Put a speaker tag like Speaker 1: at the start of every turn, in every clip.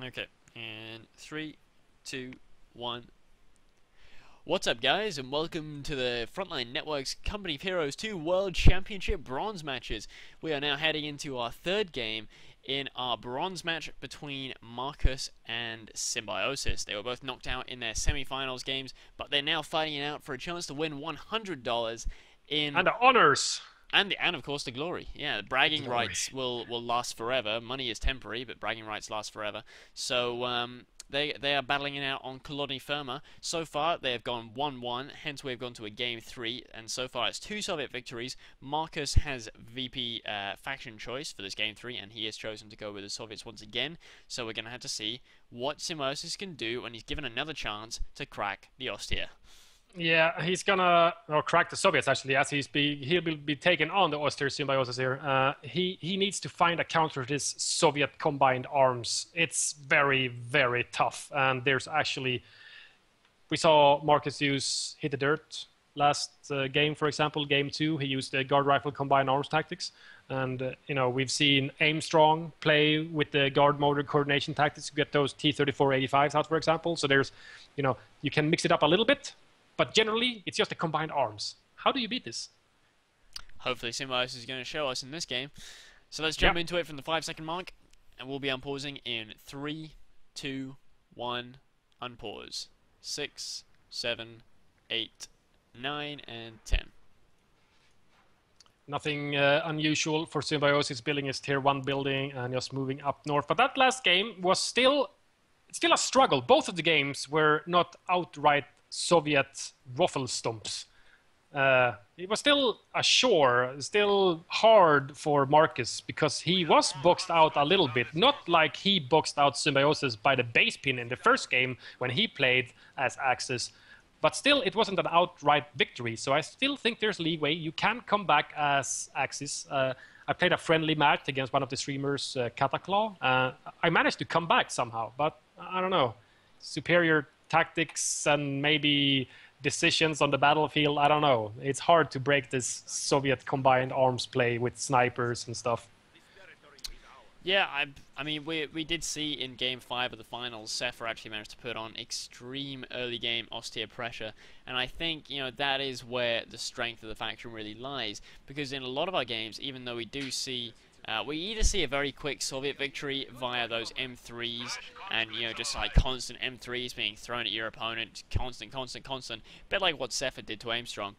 Speaker 1: Okay, and 3, 2, 1. What's up, guys, and welcome to the Frontline Network's Company of Heroes 2 World Championship Bronze matches. We are now heading into our third game in our bronze match between Marcus and Symbiosis. They were both knocked out in their semi-finals games, but they're now fighting it out for a chance to win $100 in...
Speaker 2: And the honors!
Speaker 1: And of course the glory. Yeah, the bragging rights will last forever. Money is temporary, but bragging rights last forever. So they are battling it out on Colony Firma. So far they have gone 1-1, hence we've gone to a game 3, and so far it's 2 Soviet victories. Marcus has VP faction choice for this game 3, and he has chosen to go with the Soviets once again. So we're gonna have to see what Symbiosis can do when he's given another chance to crack the Ostia.
Speaker 2: Yeah, he's gonna crack the Soviets actually, as he'll be taking on the Oster Symbiosis here. He needs to find a counter to this Soviet combined arms. It's very, very tough, and there's actually, we saw Marcus hit the dirt last game, for example, game 2. He used the guard rifle combined arms tactics, and you know, we've seen Aim Strong play with the guard motor coordination tactics to get those T-34-85s out, for example. So there's, you know, you can mix it up a little bit. But generally, it's just the combined arms. How do you beat this?
Speaker 1: Hopefully Symbiosis is going to show us in this game. So let's jump into it from the 5-second mark. And we'll be unpausing in 3, 2, 1, unpause. 6, 7, 8, 9, and 10.
Speaker 2: Nothing unusual for Symbiosis building his tier 1 building and just moving up north. But that last game was still a struggle. Both of the games were not outright Soviet waffle stumps. It was still still hard for Marcus because he was boxed out a little bit. Not like he boxed out Symbiosis by the base pin in the first game when he played as Axis, but still it wasn't an outright victory. So I still think there's leeway. You can come back as Axis. I played a friendly match against one of the streamers, Cataclaw. I managed to come back somehow, but I don't know. Superior tactics and maybe decisions on the battlefield, I don't know. It's hard to break this Soviet combined arms play with snipers and stuff.
Speaker 1: Yeah, I mean, we did see in Game 5 of the finals, Sepher actually managed to put on extreme early game austere pressure, and I think, you know, that is where the strength of the faction really lies, because in a lot of our games, even though we do see we either see a very quick Soviet victory via those M3s and, you know, just like constant M3s being thrown at your opponent, constant, bit like what Sepher did to Aimstrong,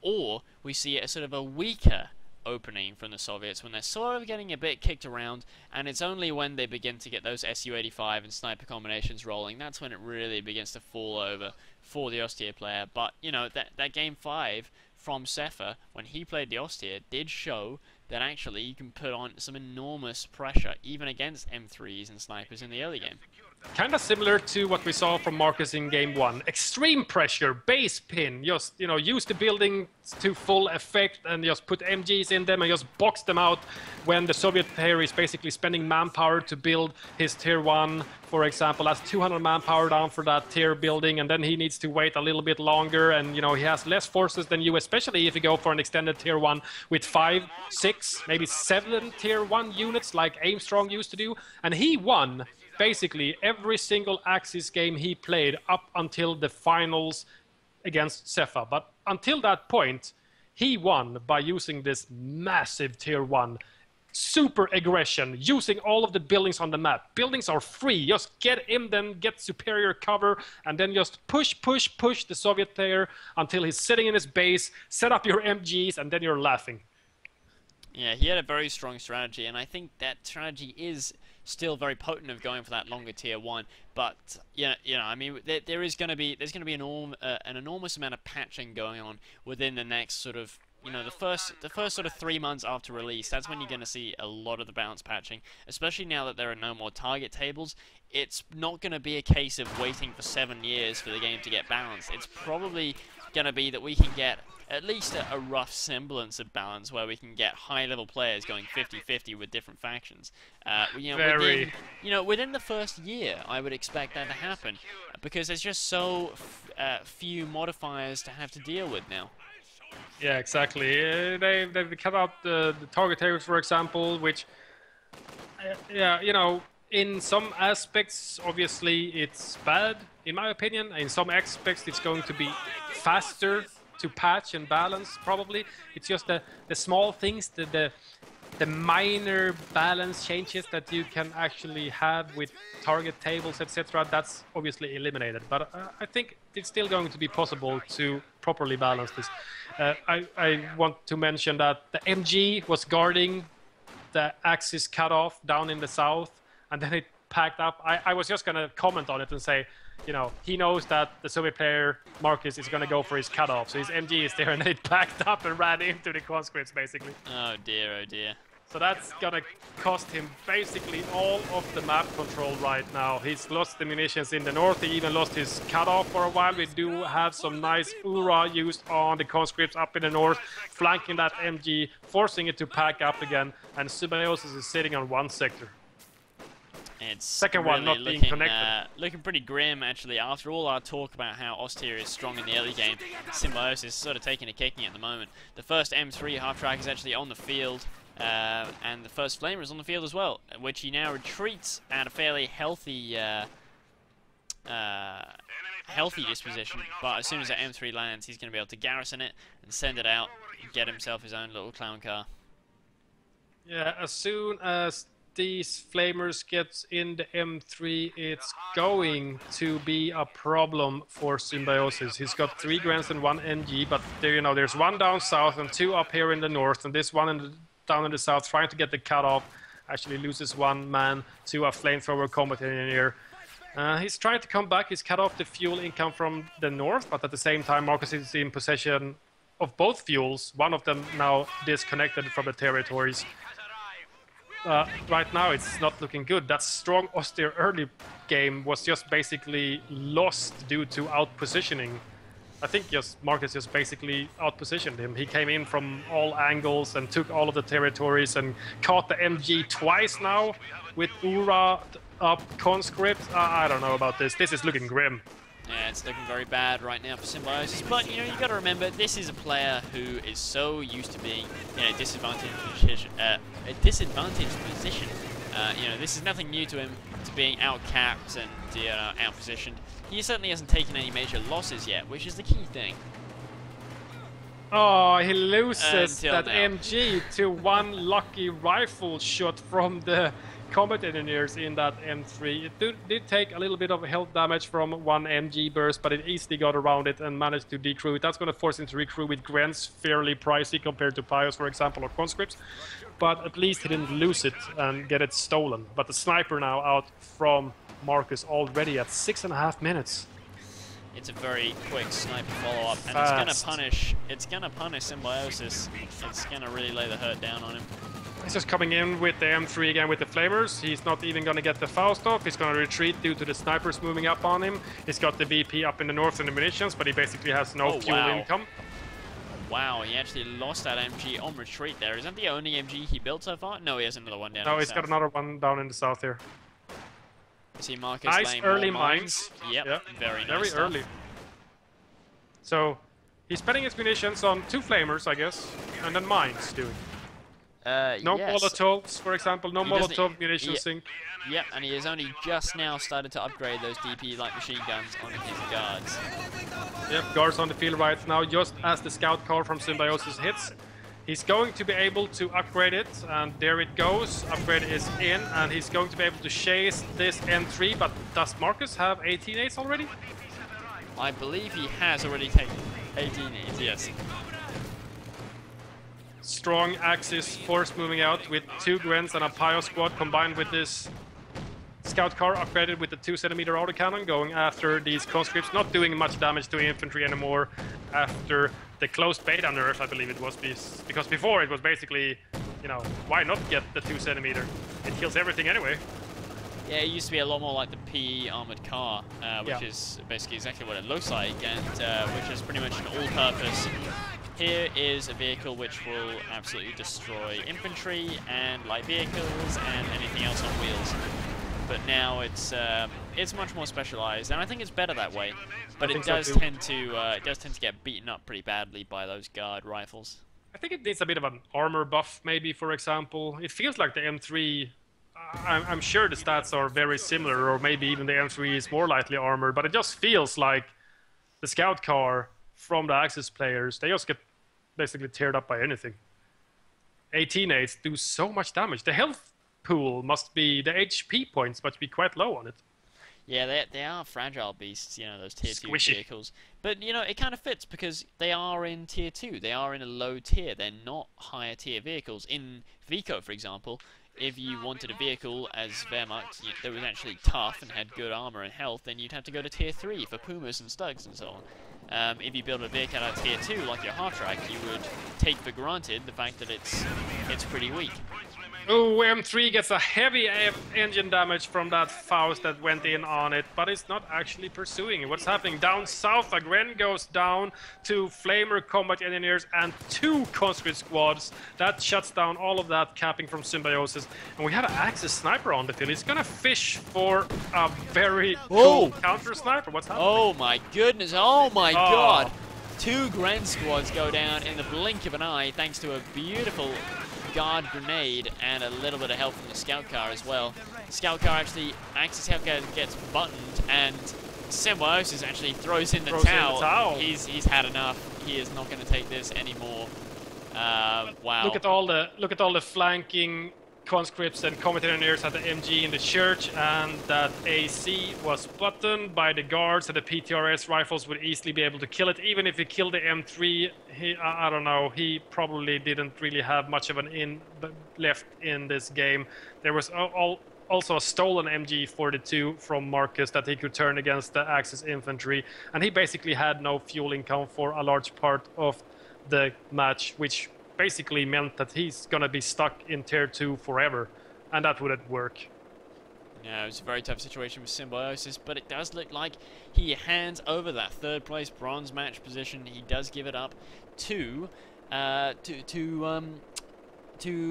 Speaker 1: or we see a sort of a weaker opening from the Soviets when they're sort of getting a bit kicked around, and it's only when they begin to get those Su-85 and sniper combinations rolling, that's when it really begins to fall over for the austere player. But, you know, that Game 5 from Sepher, when he played the austere, did show that actually you can put on some enormous pressure, even against M3s and snipers in the early game.
Speaker 2: Kind of similar to what we saw from Marcus in Game 1. Extreme pressure, base pin, just, you know, use the building to full effect and just put MGs in them and just box them out when the Soviet player is basically spending manpower to build his tier 1, for example. That's 200 manpower down for that tier building, and then he needs to wait a little bit longer, and, you know, he has less forces than you, especially if you go for an extended tier 1 with 5, 6, maybe 7 tier 1 units like Aimstrong used to do, and he won basically every single Axis game he played up until the finals against Sepher. But until that point, he won by using this massive tier 1 super aggression, using all of the buildings on the map. Buildings are free, just get in them, get superior cover, and then just push the Soviet player until he's sitting in his base, set up your MGs, and then you're laughing.
Speaker 1: Yeah, he had a very strong strategy, and I think that strategy is still very potent of going for that longer tier 1. But you know, I mean, there's going to be an enormous amount of patching going on within the next sort of, you know, the first sort of 3 months after release. That's when you're going to see a lot of the balance patching, especially now that there are no more target tables. It's not going to be a case of waiting for 7 years for the game to get balanced. It's probably going to be that we can get at least a rough semblance of balance where we can get high-level players going 50-50 with different factions. You know, within the first year, I would expect that to happen, because there's just so few modifiers to have to deal with now.
Speaker 2: Yeah, exactly. They cut out the target tables, for example, which, yeah, you know, In some aspects, obviously, it's bad, in my opinion. In some aspects, it's going to be faster to patch and balance, probably. It's just the small things, the minor balance changes that you can actually have with target tables, etc. That's obviously eliminated. But I think it's still going to be possible to properly balance this. I want to mention that the MG was guarding the axis cutoff down in the south, and then it packed up. I was just going to comment on it and say, you know, he knows that the Soviet player, Marcus, is going to go for his cutoff. So his MG is there, and then it packed up and ran into the conscripts, basically.
Speaker 1: Oh dear, oh dear.
Speaker 2: So that's going to cost him basically all of the map control right now. He's lost the munitions in the north. He even lost his cutoff for a while. We do have some nice URA used on the conscripts up in the north, flanking that MG, forcing it to pack up again. And Symbiosis is sitting on one sector.
Speaker 1: It's
Speaker 2: second
Speaker 1: really
Speaker 2: one not being
Speaker 1: looking,
Speaker 2: connected.
Speaker 1: Looking pretty grim, actually. After all our talk about how Austere is strong in the early game, Symbiosis is sort of taking a kicking at the moment. The first M3 half-track is actually on the field, and the first Flamer is on the field as well, which he now retreats at a fairly healthy disposition. But as soon as that M3 lands, he's going to be able to garrison it and send it out and get himself his own little clown car.
Speaker 2: Yeah, as soon as these Flamers gets in the M3, it's going to be a problem for Symbiosis. He's got 3 Grants and 1 NG, but there, you know, there's 1 down south and 2 up here in the north, and this one down in the south trying to get the cutoff. Actually loses 1 man to a flamethrower combat engineer. He's trying to come back. He's cut off the fuel income from the north, but at the same time Marcus is in possession of both fuels. One of them now disconnected from the territories. Right now it's not looking good. That strong austere early game was just basically lost due to outpositioning. I think Marcus just basically outpositioned him. He came in from all angles and took all of the territories and caught the MG twice now with URA up conscript. I don't know about this. This is looking grim.
Speaker 1: Yeah, it's looking very bad right now for Symbiosis, but you know, you got to remember this is a player who is so used to being in a disadvantaged position. You know, this is nothing new to him, to being outcapped and outpositioned. He certainly hasn't taken any major losses yet, which is the key thing.
Speaker 2: Oh, he loses that
Speaker 1: now.
Speaker 2: MG to 1 lucky rifle shot from the combat engineers in that M3. It did take a little bit of health damage from 1 MG burst, but it easily got around it and managed to decrew it. That's going to force him to recrew with Grants, fairly pricey compared to Pios, for example, or Conscripts. But at least he didn't lose it and get it stolen. But the sniper now out from Marcus already at 6.5 minutes.
Speaker 1: It's a very quick sniper follow-up, and it's gonna punish Symbiosis. It's gonna really lay the hurt down on him.
Speaker 2: He's just coming in with the M3 again with the Flamers. He's not even going to get the Faust off. He's going to retreat due to the snipers moving up on him. He's got the BP up in the north and the munitions, but he basically has no fuel income.
Speaker 1: Wow, he actually lost that MG on retreat there. Is that the only MG he built so far? No, he has another one down in the south.
Speaker 2: No, he's got another one down in the south here.
Speaker 1: See Marcus
Speaker 2: nice
Speaker 1: laying
Speaker 2: early
Speaker 1: more mines.
Speaker 2: Yep,
Speaker 1: very nice
Speaker 2: very
Speaker 1: stuff.
Speaker 2: early. So he's spending his munitions on 2 Flamers, I guess, and then mines doing. No
Speaker 1: yes.
Speaker 2: Molotovs, for example, no Molotov munition sink.
Speaker 1: Yep, and he has only just now started to upgrade those DP light machine guns on his guards.
Speaker 2: Yep, guards on the field right now, just as the scout car from Symbiosis hits. He's going to be able to upgrade it, and there it goes. Upgrade is in, and he's going to be able to chase this M3, but does Marcus have 18-8s already?
Speaker 1: I believe he has already taken 18-8s, yes.
Speaker 2: Strong Axis force moving out with 2 Grants and a Pio squad combined with this scout car upgraded with the 2cm autocannon going after these conscripts, not doing much damage to infantry anymore after the closed beta nerf, I believe it was, because before it was basically, you know, why not get the 2cm? It kills everything anyway.
Speaker 1: Yeah, it used to be a lot more like the PE armored car, which is basically exactly what it looks like, and which is pretty much an all-purpose. Here is a vehicle which will absolutely destroy infantry and light vehicles and anything else on wheels. But now it's much more specialized, and I think it's better that way. But it does tend to get beaten up pretty badly by those guard rifles.
Speaker 2: I think it needs a bit of an armor buff, maybe, for example. It feels like the M3. I'm sure the stats are very similar, or maybe even the M3 is more lightly armored, but it just feels like the scout car from the Axis players, they just get basically teared up by anything. 18-8s do so much damage. The health pool must be, the HP points must be quite low on it.
Speaker 1: Yeah, they are fragile beasts, you know, those tier 2
Speaker 2: Squishy.
Speaker 1: vehicles. But, you know, it kind of fits because they are in tier 2. They are in a low tier. They're not higher tier vehicles. In Vico, for example, if you wanted a vehicle as Wehrmacht that was actually tough and had good armor and health, then you'd have to go to tier 3 for Pumas and Stugs and so on. If you build a vehicle out of tier 2, like your Hartrack, you would take for granted the fact that it's pretty weak.
Speaker 2: Oh, M3 gets a heavy engine damage from that Faust that went in on it, but it's not actually pursuing it. What's happening? Down south, a Gren goes down to Flamer Combat Engineers and 2 conscript squads. That shuts down all of that capping from Symbiosis. And we have an Axis sniper on the field. He's gonna fish for a very cool counter sniper. What's happening?
Speaker 1: Oh my goodness, oh my god! 2 Gren squads go down in the blink of an eye thanks to a beautiful guard grenade and a little bit of help from the scout car as well. The scout car actually, Axis Healthcare gets buttoned and Symbiosis actually throws in the towel. He's had enough. He is not going to take this anymore. Wow.
Speaker 2: Look at all the flanking conscripts and combat engineers at the MG in the church, and that AC was buttoned by the guards, and the PTRS rifles would easily be able to kill it. Even if he killed the M3, I don't know, he probably didn't really have much of an in left in this game. There was also a stolen MG42 from Marcus that he could turn against the Axis infantry, and he basically had no fuel income for a large part of the match, which basically meant that he's gonna be stuck in tier 2 forever, and that wouldn't work.
Speaker 1: Yeah, it was a very tough situation with Symbiosis, but it does look like he hands over that 3rd place bronze match position. He does give it up to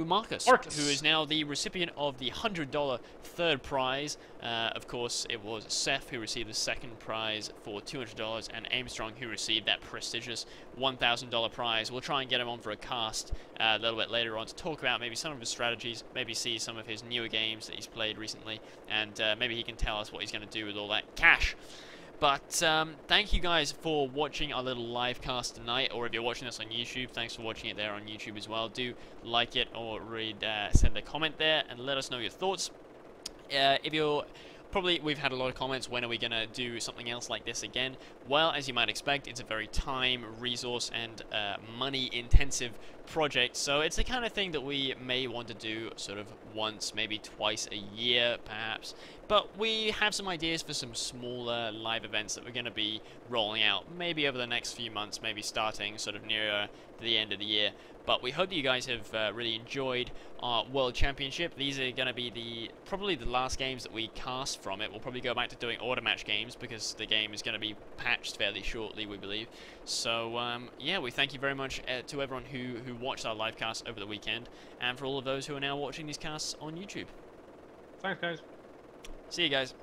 Speaker 1: Marcus, who is now the recipient of the $100 3rd prize. Of course, it was Seth who received the 2nd prize for $200, and Aimstrong who received that prestigious $1,000 prize. We'll try and get him on for a cast a little bit later on to talk about maybe some of his strategies, maybe see some of his newer games that he's played recently, and maybe he can tell us what he's going to do with all that cash. But thank you guys for watching our little live cast tonight, or if you're watching this on YouTube, thanks for watching it there on YouTube as well. Do like it or send a comment there and let us know your thoughts. If you're we've had a lot of comments, when are we going to do something else like this again? Well, as you might expect, it's a very time, resource, and money-intensive project, so it's the kind of thing that we may want to do sort of once, maybe twice a year, perhaps. But we have some ideas for some smaller live events that we're going to be rolling out, maybe over the next few months, maybe starting sort of nearer the end of the year. But we hope that you guys have really enjoyed our World Championship. These are going to be probably the last games that we cast from it. We'll probably go back to doing order match games because the game is going to be patched fairly shortly, we believe. So, yeah, we thank you very much to everyone who watched our live cast over the weekend, and for all of those who are now watching these casts on YouTube.
Speaker 2: Thanks, guys.
Speaker 1: See you guys.